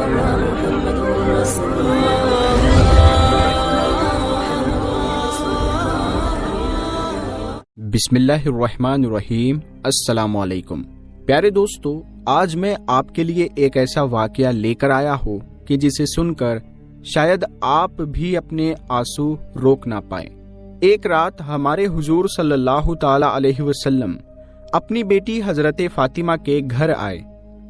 بسم اللہ الرحمن الرحیم۔ السلام علیکم پیارے دوستو، آج میں آپ کے لیے ایک ایسا واقعہ لے کر آیا ہوں کہ جسے سن کر شاید آپ بھی اپنے آنسو روک نہ پائیں۔ ایک رات ہمارے حضور صلی اللہ تعالی علیہ وسلم اپنی بیٹی حضرت فاطمہ کے گھر آئے۔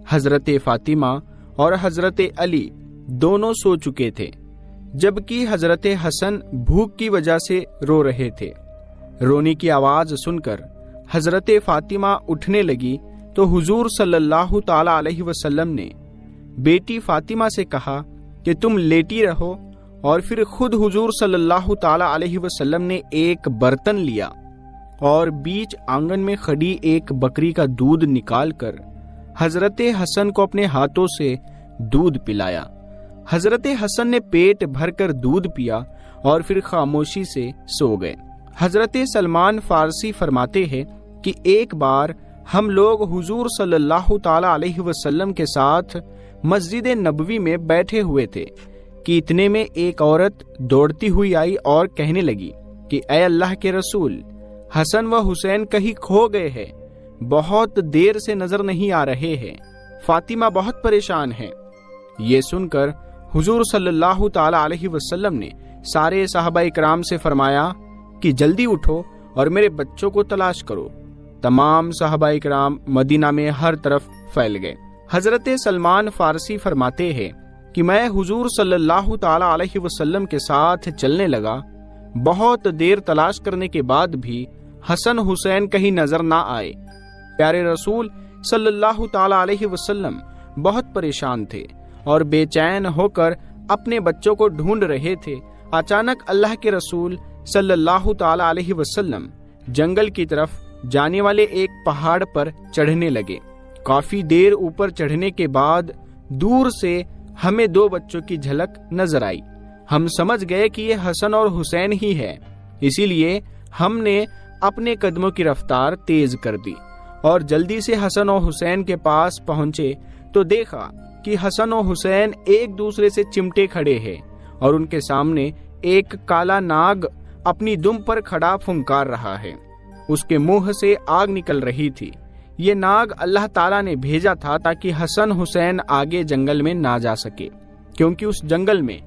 حضرت فاطمہ اور حضرت علی دونوں سو چکے تھے، جبکہ حضرت حسن بھوک کی وجہ سے رو رہے تھے۔ رونے کی آواز سن کر حضرت فاطمہ اٹھنے لگی تو حضور صلی اللہ تعالی علیہ وسلم نے بیٹی فاطمہ سے کہا کہ تم لیٹی رہو، اور پھر خود حضور صلی اللہ تعالی علیہ وسلم نے ایک برتن لیا اور بیچ آنگن میں کھڑی ایک بکری کا دودھ نکال کر حضرت حسن کو اپنے ہاتھوں سے دودھ پلایا۔ حضرت حسن نے پیٹ بھر کر دودھ پیا اور پھر خاموشی سے سو گئے۔ حضرت سلمان فارسی فرماتے ہیں کہ ایک بار ہم لوگ حضور صلی اللہ تعالی علیہ وسلم کے ساتھ مسجد نبوی میں بیٹھے ہوئے تھے کہ اتنے میں ایک عورت دوڑتی ہوئی آئی اور کہنے لگی کہ اے اللہ کے رسول، حسن و حسین کہیں کھو گئے ہیں، بہت دیر سے نظر نہیں آ رہے ہیں، فاطمہ بہت پریشان ہے۔ یہ سن کر حضور صلی اللہ تعالی علیہ وسلم نے سارے صحابہ اکرام سے فرمایا کہ جلدی اٹھو اور میرے بچوں کو تلاش کرو۔ تمام صحابہ اکرام مدینہ میں ہر طرف پھیل گئے۔ حضرت سلمان فارسی فرماتے ہیں کہ میں حضور صلی اللہ تعالی علیہ وسلم کے ساتھ چلنے لگا، بہت دیر تلاش کرنے کے بعد بھی حسن حسین کہیں نظر نہ آئے۔ پیارے رسول صلی اللہ تعالی علیہ وسلم بہت پریشان تھے اور بے چین ہو کر اپنے بچوں کو ڈھونڈ رہے تھے۔ اچانک اللہ کے رسول صلی اللہ تعالی علیہ وسلم جنگل کی طرف جانے والے ایک پہاڑ پر چڑھنے لگے۔ کافی دیر اوپر چڑھنے کے بعد دور سے ہمیں دو بچوں کی جھلک نظر آئی۔ ہم سمجھ گئے کہ یہ حسن اور حسین ہی ہے، اسی لیے ہم نے اپنے قدموں کی رفتار تیز کر دی اور جلدی سے حسن و حسین کے پاس پہنچے تو دیکھا کہ حسن و حسین ایک دوسرے سے چمٹے کھڑے ہیں اور ان کے سامنے ایک کالا ناگ اپنی دم پر کھڑا پھنکار رہا ہے۔ اس کے منہ سے آگ نکل رہی تھی۔ یہ ناگ اللہ تعالیٰ نے بھیجا تھا تاکہ حسن حسین آگے جنگل میں نہ جا سکے، کیونکہ اس جنگل میں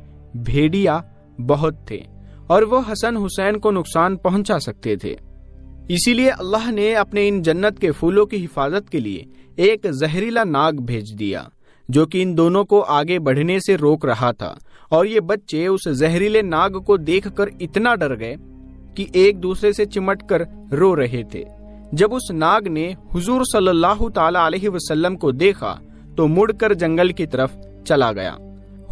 بھیڑیا بہت تھے اور وہ حسن حسین کو نقصان پہنچا سکتے تھے۔ اسی لیے اللہ نے اپنے ان جنت کے پھولوں کی حفاظت کے لیے ایک زہریلا ناگ بھیج دیا جو کہ ان دونوں کو آگے بڑھنے سے روک رہا تھا، اور یہ بچے اس زہریلے ناگ کو دیکھ کر اتنا ڈر گئے کہ ایک دوسرے سے چمٹ کر رو رہے تھے۔ جب اس ناگ نے حضور صلی اللہ تعالی علیہ وسلم کو دیکھا تو مڑ کر جنگل کی طرف چلا گیا۔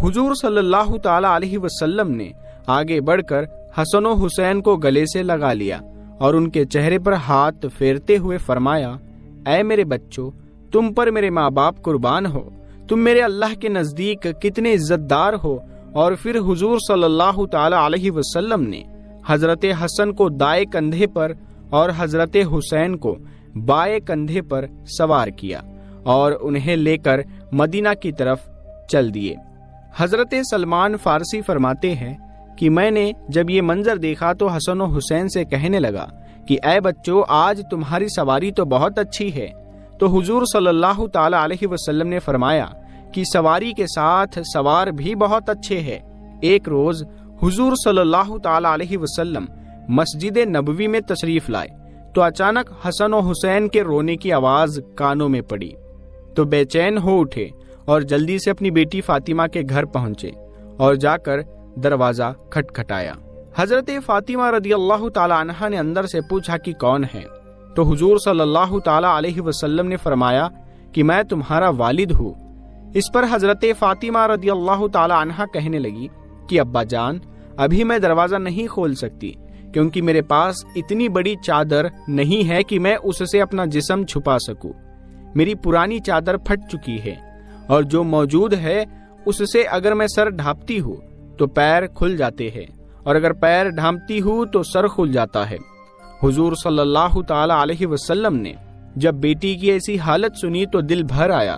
حضور صلی اللہ تعالی علیہ وسلم نے آگے بڑھ کر حسن و حسین کو گلے سے لگا لیا اور ان کے چہرے پر ہاتھ پھیرتے ہوئے فرمایا، اے میرے بچوں، تم پر میرے ماں باپ قربان ہو، تم میرے اللہ کے نزدیک کتنے عزت دار ہو۔ اور پھر حضور صلی اللہ تعالی علیہ وسلم نے حضرت حسن کو دائیں کندھے پر اور حضرت حسین کو بائیں کندھے پر سوار کیا اور انہیں لے کر مدینہ کی طرف چل دیے۔ حضرت سلمان فارسی فرماتے ہیں کہ میں نے جب یہ منظر دیکھا تو حسن و حسین سے کہنے لگا کہ اے بچوں، آج تمہاری سواری تو بہت اچھی ہے۔ تو حضور صلی اللہ تعالی علیہ وسلم نے فرمایا کہ سواری کے ساتھ سوار بھی بہت اچھے ہیں۔ ایک روز حضور صلی اللہ تعالی علیہ وسلم مسجد نبوی میں تشریف لائے تو اچانک حسن و حسین کے رونے کی آواز کانوں میں پڑی تو بے چین ہو اٹھے اور جلدی سے اپنی بیٹی فاطمہ کے گھر پہنچے اور جا کر دروازہ کھٹکھٹایا۔ حضرت فاطمہ رضی اللہ تعالی عنہا نے اندر سے پوچھا کہ کون ہے؟ تو حضور صلی اللہ تعالی علیہ وسلم نے فرمایا کہ میں تمہارا والد ہوں۔ اس پر حضرت فاطمہ رضی اللہ تعالی عنہا کہنے لگی کہ ابا جان، ابھی میں دروازہ نہیں کھول سکتی کیونکہ میرے پاس اتنی بڑی چادر نہیں ہے کہ میں اس سے اپنا جسم چھپا سکوں۔ میری پرانی چادر پھٹ چکی ہے اور جو موجود ہے اس سے اگر میں سر ڈھانپتی ہوں تو پیر کھل جاتے ہیں، اور اگر پیر ڈھانپتی ہوں تو سر کھل جاتا ہے۔ حضور صلی اللہ تعالی علیہ وسلم نے جب بیٹی کی ایسی حالت سنی تو دل بھر آیا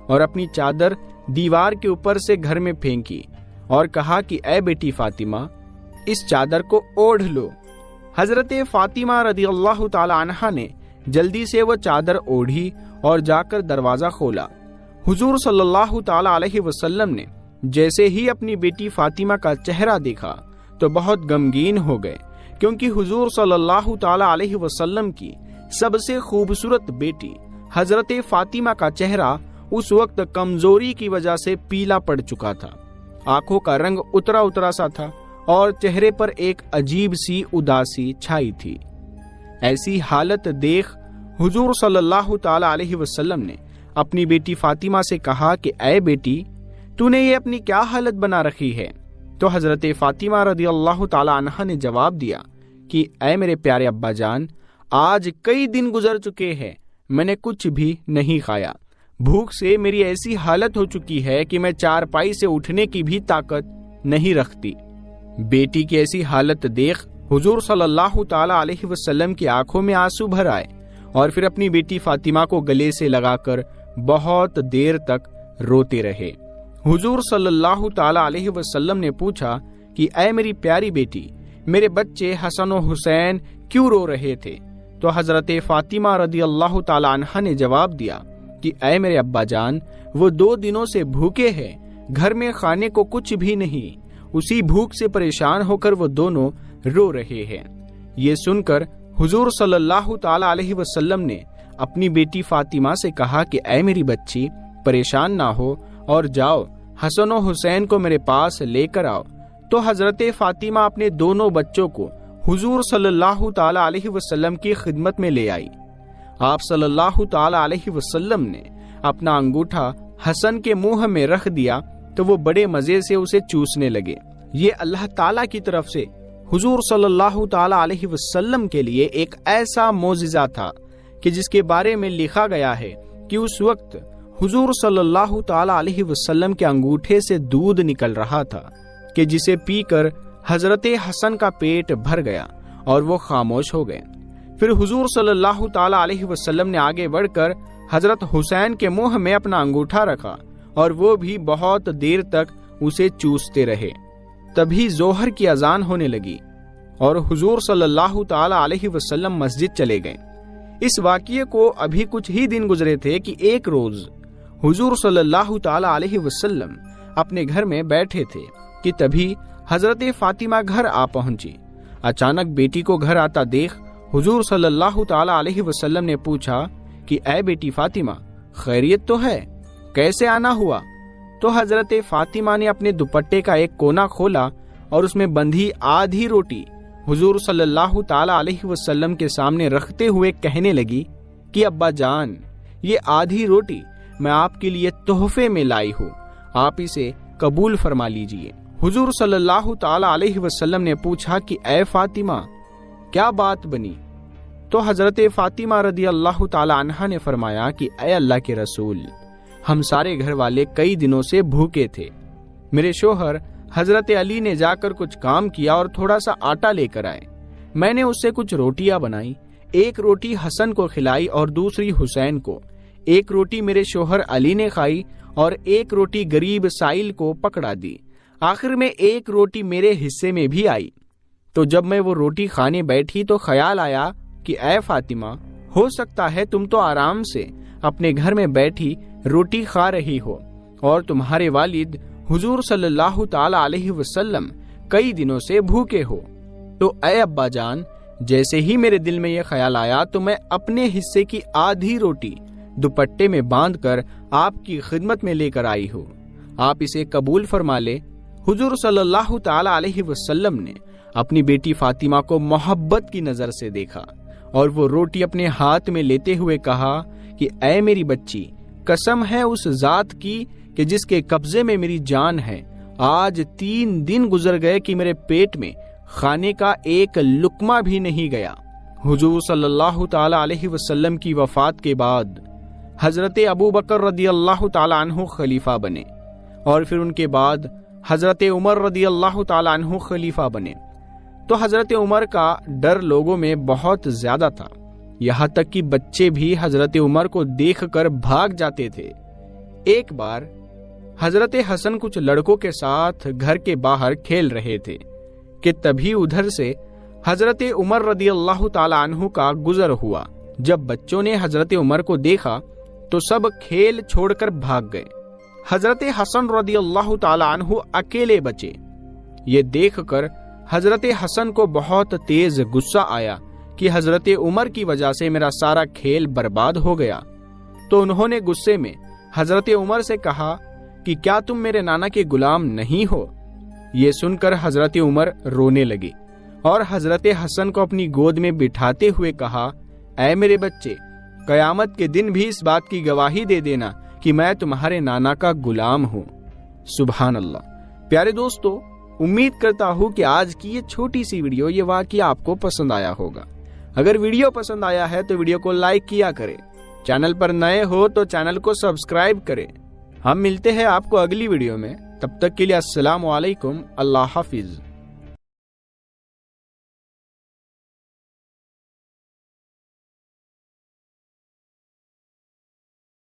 اور اپنی چادر دیوار کے اوپر سے گھر میں پھینکی اور کہا کہ اے بیٹی فاطمہ، اس چادر کو اوڑھ لو۔ حضرت فاطمہ رضی اللہ تعالی عنہا نے جلدی سے وہ چادر اوڑھی اور جا کر دروازہ کھولا۔ حضور صلی اللہ تعالی علیہ وسلم نے جیسے ہی اپنی بیٹی فاطمہ کا چہرہ دیکھا تو بہت غمگین ہو گئے، کیونکہ حضور صلی اللہ تعالی علیہ وسلم کی سب سے خوبصورت بیٹی حضرت فاطمہ کا چہرہ اس وقت کمزوری کی وجہ سے پیلا پڑ چکا تھا، آنکھوں کا رنگ اترا اترا سا تھا اور چہرے پر ایک عجیب سی اداسی چھائی تھی۔ ایسی حالت دیکھ حضور صلی اللہ تعالی علیہ وسلم نے اپنی بیٹی فاطمہ سے کہا کہ اے بیٹی، تو نے یہ اپنی کیا حالت بنا رکھی ہے؟ تو حضرت فاطمہ رضی اللہ تعالی عنہا نے جواب دیا کہ اے میرے پیارے ابا جان، آج کئی دن گزر چکے ہیں، میں نے کچھ بھی نہیں کھایا، بھوک سے میری ایسی حالت ہو چکی ہے کہ میں چارپائی سے اٹھنے کی بھی طاقت نہیں رکھتی۔ بیٹی کی ایسی حالت دیکھ حضور صلی اللہ تعالی علیہ وسلم کی آنکھوں میں آنسو بھر آئے اور پھر اپنی بیٹی فاطمہ کو گلے سے لگا کر بہت دیر تک روتے رہے۔ حضور صلی اللہ تعالی علیہ وسلم نے پوچھا کہ اے میری پیاری بیٹی، میرے بچے حسن و حسین کیوں رو رہے تھے؟ تو حضرت فاطمہ رضی اللہ تعالی عنہا نے جواب دیا کہ اے میرے ابا جان، وہ 2 دنوں سے بھوکے ہیں، گھر میں کھانے کو کچھ بھی نہیں، اسی بھوک سے پریشان ہو کر وہ دونوں رو رہے ہیں۔ یہ سن کر حضور صلی اللہ تعالی علیہ وسلم نے اپنی بیٹی فاطمہ سے کہا کہ اے میری بچی، پریشان نہ ہو اور جاؤ حسن و حسین کو میرے پاس لے کر آؤ۔ تو حضرت فاطمہ اپنے دونوں بچوں کو حضور صلی اللہ تعالی علیہ وسلم کی خدمت میں لے آئی۔ آپ صلی اللہ تعالی علیہ وسلم نے اپنا انگوٹھا حسن کے منہ میں رکھ دیا تو وہ بڑے مزے سے اسے چوسنے لگے۔ یہ اللہ تعالی کی طرف سے حضور صلی اللہ تعالی علیہ وسلم کے لیے ایک ایسا معجزہ تھا کہ جس کے بارے میں لکھا گیا ہے کہ اس وقت حضور صلی اللہ تعالی علیہ وسلم کے انگوٹھے سے دودھ نکل رہا تھا کہ جسے پی کر حضرت حسن کا پیٹ بھر گیا اور وہ خاموش ہو گئے۔ پھر حضور صلی اللہ تعالی علیہ وسلم نے آگے بڑھ کر حضرت حسین کے منہ میں اپنا انگوٹھا رکھا اور وہ بھی بہت دیر تک اسے چوستے رہے۔ تبھی ظہر کی اذان ہونے لگی اور حضور صلی اللہ تعالی علیہ وسلم مسجد چلے گئے۔ اس واقعے کو ابھی کچھ ہی دن گزرے تھے کہ ایک روز حضور صلی اللہ تعالی علیہ وسلم اپنے گھر میں بیٹھے تھے کہ تبھی حضرت فاطمہ گھر آ پہنچی۔ اچانک بیٹی کو گھر آتا دیکھ حضور صلی اللہ تعالی علیہ وسلم نے پوچھا کہ اے بیٹی فاطمہ، خیریت تو ہے؟ کیسے آنا ہوا؟ تو حضرت فاطمہ نے اپنے دوپٹے کا ایک کونا کھولا اور اس میں بندھی آدھی روٹی حضور صلی اللہ تعالی علیہ وسلم کے سامنے رکھتے ہوئے کہنے لگی کہ ابا جان، یہ آدھی روٹی میں آپ کے لیے تحفے میں لائی ہوں، آپ اسے قبول فرما لیجئے۔ حضور صلی اللہ تعالی علیہ وسلم نے پوچھا کہ اے فاطمہ، کیا بات بنی؟ تو حضرت فاطمہ رضی اللہ تعالی عنہا نے فرمایا کہ اے اللہ کے رسول، ہم سارے گھر والے کئی دنوں سے بھوکے تھے، میرے شوہر حضرت علی نے جا کر کچھ کام کیا اور تھوڑا سا آٹا لے کر آئے، میں نے اس سے کچھ روٹیاں بنائی، ایک روٹی حسن کو کھلائی اور دوسری حسین کو، ایک روٹی میرے شوہر علی نے کھائی اور ایک روٹی غریب سائل کو پکڑا دی، آخر میں ایک روٹی میرے حصے میں بھی آئی۔ تو جب میں وہ روٹی کھانے بیٹھی تو خیال آیا کہ اے فاطمہ، ہو سکتا ہے تم تو آرام سے اپنے گھر میں بیٹھی روٹی کھا رہی ہو اور تمہارے والد حضور صلی اللہ تعالی علیہ وسلم کئی دنوں سے بھوکے ہو۔ تو اے ابا جان، جیسے ہی میرے دل میں یہ خیال آیا تو میں اپنے حصے کی آدھی روٹی دوپٹے میں باندھ کر آپ کی خدمت میں لے کر آئی ہوں، آپ اسے قبول فرما لے۔ حضور صلی اللہ تعالی علیہ وسلم نے اپنی بیٹی فاطمہ کو محبت کی نظر سے دیکھا اور وہ روٹی اپنے ہاتھ میں لیتے ہوئے کہا کہ اے میری بچی، قسم ہے اس ذات کی کہ جس کے قبضے میں میری جان ہے، آج 3 دن گزر گئے کہ میرے پیٹ میں کھانے کا ایک لقمہ بھی نہیں گیا۔ حضور صلی اللہ تعالی علیہ وسلم کی وفات کے بعد حضرت ابو بکر رضی اللہ تعالی عنہ خلیفہ بنے اور پھر ان کے بعد حضرت عمر رضی اللہ تعالی عنہ خلیفہ بنے۔ تو حضرت عمر کا ڈر لوگوں میں بہت زیادہ تھا، یہاں تک کہ بچے بھی حضرت عمر کو دیکھ کر بھاگ جاتے تھے۔ ایک بار حضرت حسن کچھ لڑکوں کے ساتھ گھر کے باہر کھیل رہے تھے کہ تبھی ادھر سے حضرت عمر رضی اللہ تعالی عنہ کا گزر ہوا۔ جب بچوں نے حضرت عمر کو دیکھا تو سب کھیل چھوڑ کر بھاگ گئے۔ حضرت حسن رضی اللہ تعالی عنہ اکیلے بچے۔ یہ دیکھ کر حضرت حسن کو بہت تیز غصہ آیا کہ حضرت عمر کی وجہ سے میرا سارا کھیل برباد ہو گیا۔ تو انہوں نے غصے میں حضرت عمر سے کہا کہ کیا تم میرے نانا کے غلام نہیں ہو؟ یہ سن کر حضرت عمر رونے لگے اور حضرت حسن کو اپنی گود میں بٹھاتے ہوئے کہا، اے میرے بچے، قیامت کے دن بھی اس بات کی گواہی دے دینا کہ میں تمہارے نانا کا غلام ہوں۔ سبحان اللہ۔ پیارے دوستو، امید کرتا ہوں کہ آج کی یہ چھوٹی سی ویڈیو، یہ واقعہ آپ کو پسند آیا ہوگا۔ اگر ویڈیو پسند آیا ہے تو ویڈیو کو لائک کیا کریں، چینل پر نئے ہو تو چینل کو سبسکرائب کریں۔ ہم ملتے ہیں آپ کو اگلی ویڈیو میں، تب تک کے لیے السلام علیکم، اللہ حافظ۔